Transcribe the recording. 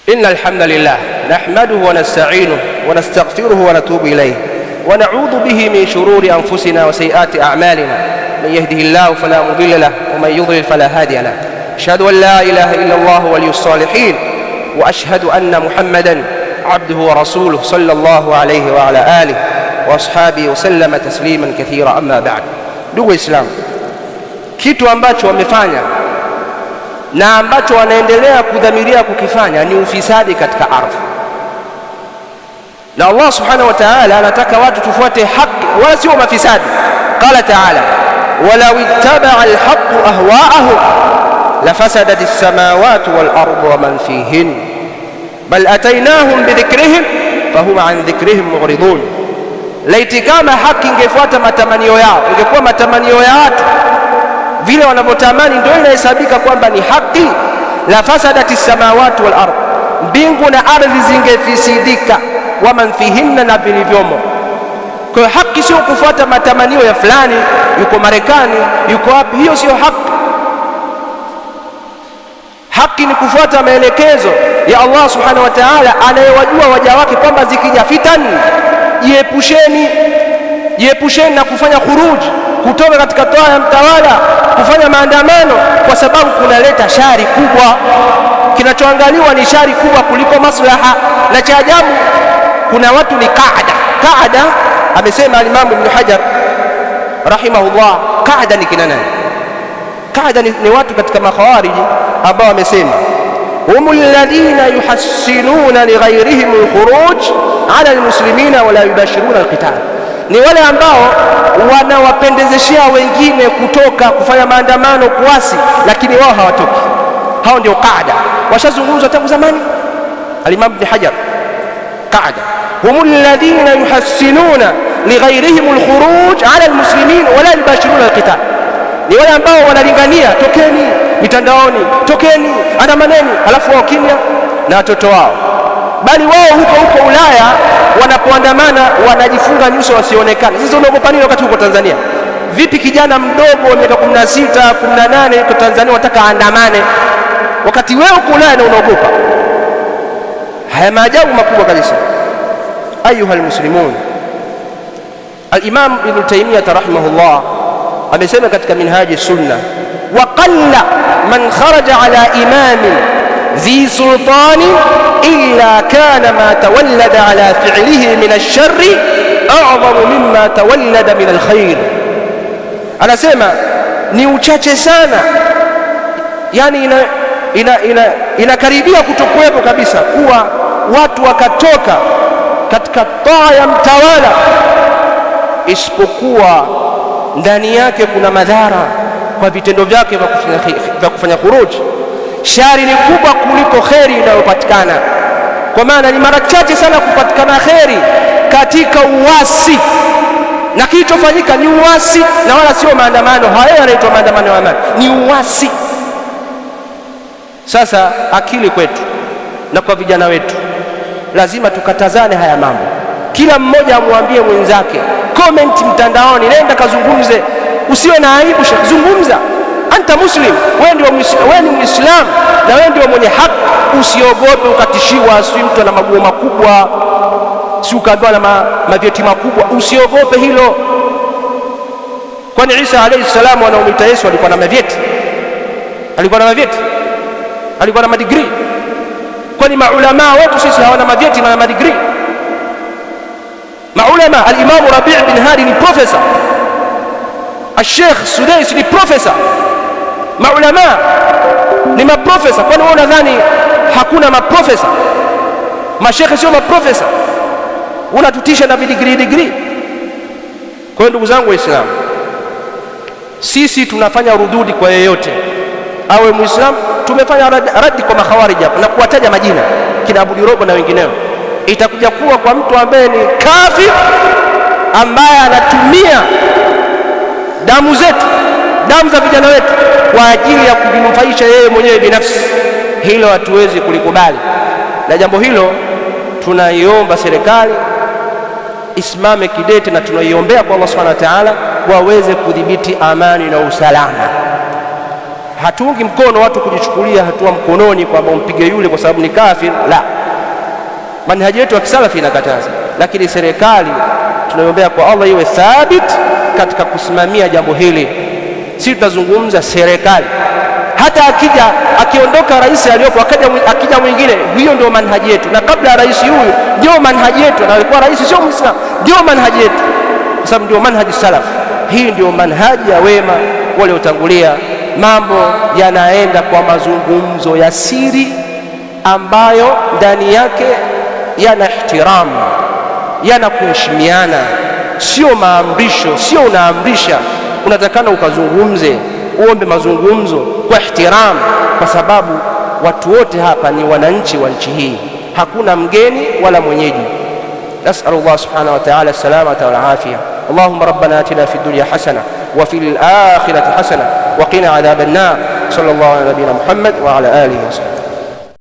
إن الحمد لله نحمده ونستعينه ونستغفره ونتوب إليه ونعوذ به من شرور أنفسنا وسيئات أعمالنا. من يهده الله فلا مضل له ومن يضلل فلا هادي له. أشهد أن لا إله إلا الله ولي الصالحين وأشهد أن محمدا عبده ورسوله صلى الله عليه وعلى آله وأصحابه وسلم تسليما كثيرا. أما بعد. Ndugu Islam, kitu ambacho wamefanya na ambacho wanaendelea kudhamiria kukifanya ni ufisadi katika ardhi, na Allah subhanahu wa ta'ala anataka watu tufuate haki wala sio mafisadi. Qala ta'ala, walau ittaba'a al-haqqu ahwa'ahum lafasadati as-samawati wal-ardu wa man fihin bal ataynahum bidhikrihim fahum an dhikrihim mu'ridun. Laiti kama haki ingefuata matamanio yao, ingekuwa matamanio ya watu vile wanavyotamani ndio inahesabika kwamba ni haki, la fasadati samawati wal ardh, mbingu na ardhi zingefisidika, wa man fihinna, na vilivyomo. Kwa haki sio kufuata matamanio ya fulani, yuko Marekani, yuko wapi, hiyo sio haki. Haki ni kufuata maelekezo ya Allah subhanahu wa ta'ala anayewajua waja wake kwamba zikija fitani jiepusheni na kufanya khuruji, kutoka katika toa ya mtawala, kufanya maandamano, kwa sababu kunaleta shari kubwa. Kinachoangaliwa ni shari kubwa kuliko maslaha. Na cha ajabu, kuna watu ni qaada. Amesema al-Imam Ibn Hajar rahimahullah, qaada ni kina nani? Qaada ni watu katika makhawariji ambao wamesema humul ladhina yuhassinuna lighayrihim al-khuruj ala al-muslimina wa la yubashiruna al-qital. Ni wale ambao wanawapendezeshia wengine kutoka kufanya maandamano, kuasi, lakini wao hawatoki. Hao ndio qaada, washazungumzwa tangu zamani. Al-Imam Ibn Hajar, qaada humul ladhina yuhassinuna lighayrihim al-khuruj ala al-muslimin wa la yubashiruna al-qital. Ni wale ambao wanalingania, tokeni mitandaoni, tokeni andamaneni, alafu wao kimya na watoto wao. Bali wao huko Ulaya wanapoandamana wanajifunga nyuso wasionekane. Sasa unaogopa nini wakati huko Tanzania? Vipi kijana mdogo wa miaka 16, 18 yuko Tanzania wataka aandamane wakati wewe uko Ulaya na unaogopa? Haya maajabu makubwa kabisa. Ayuha almuslimun, al-Imam Ibn Taymiyyah rahimahullah amesema katika Minhaji Sunna, wa qalla man kharaja ala imamin ذي سلطان إلا كان ما تولد على فعله من الشر أعظم مما تولد من الخير. anasema ni uchache sana, yani inakaribia kutokuwepo kabisa kuwa watu wakatoka katika taa ya mtawala isipokuwa ndani yake kuna madhara kwa vitendo vyake vya kufanya khuruji. Shari ni kubwa kuliko kheri inayopatikana, kwa maana ni mara chache sana kupatikana kheri katika uasi, na kilichofanyika ni uasi na wala sio maandamano. Haya yanaitwa maandamano ya amani, ni uasi. Sasa akili kwetu na kwa vijana wetu, lazima tukatazane haya mambo. Kila mmoja amwambie mwenzake, comment mtandaoni, nenda kazungumze, usiwe na aibu, zungumza. Anta muslim, wewe ni Muislam na wewe ndio mwenye haki. Usiogope ukatishiwa, si mtu ana maguo makubwa, si ukaambiwa na mavyeti makubwa. Usiogope hilo. Kwani Isa alayhi salam wanaomita Yesu alikuwa na mavyeti? Alikuwa na mavyeti? Alikuwa na madigrii? Kwani maulama wetu sisi hawana mavyeti na madigrii? Maulama, al-Imam Rabi' bin Hadi ni professor, al-Sheikh Sudais ni professor, maulama ni maprofesa. Kwani wewe unadhani hakuna maprofesa? Mashekhe sio maprofesa? Unatutisha na degree. Kwa hiyo ndugu zangu Waislamu, sisi tunafanya rududi kwa yeyote awe Muislamu. Tumefanya radi kwa makhawarij hapa na kuwataja majina kina Abu Dirogo na wengineo. Itakuja kuwa kwa mtu ambaye ni kafir, ambaye anatumia damu zetu, damu za vijana wetu kwa ajili ya kujinufaisha yeye mwenyewe binafsi. Hilo hatuwezi kulikubali, na jambo hilo tunaiomba serikali isimame kidete, na tunaiombea kwa Allah subhanahu wa ta'ala waweze kudhibiti amani na usalama. Hatuungi mkono watu kujichukulia hatua mkononi kwamba umpige yule kwa sababu ni kafir, la. Manhaji yetu ya kisalafi inakataza, lakini serikali tunaiombea kwa Allah iwe thabit katika kusimamia jambo hili. Sisi tunazungumza serikali, hata akiondoka rais aliyopo akija mwingine, hiyo ndio manhaji yetu, na kabla ya rais huyu ndio manhaji yetu, na alikuwa rais sio Muislamu, ndio manhaji yetu, kwa sababu ndio manhaji salaf. Hii ndio manhaji ya wema waliotangulia. Mambo yanaenda kwa mazungumzo ya siri ambayo ndani yake yana ihtiramu, yana kuheshimiana, sio maamrisho, sio unaamrisha. Unatakana ukazungumze, uombe mazungumzo kwa ihtiramu, kwa sababu watu wote hapa ni wananchi wa nchi hii, hakuna mgeni wala mwenyeji. نسأل الله سبحانه وتعالى السلامة والعافية. اللهم ربنا آتنا في الدنيا حسنة وفي الآخرة حسنة وقنا عذاب النار. صلى الله على نبينا محمد وعلى آله وسلم.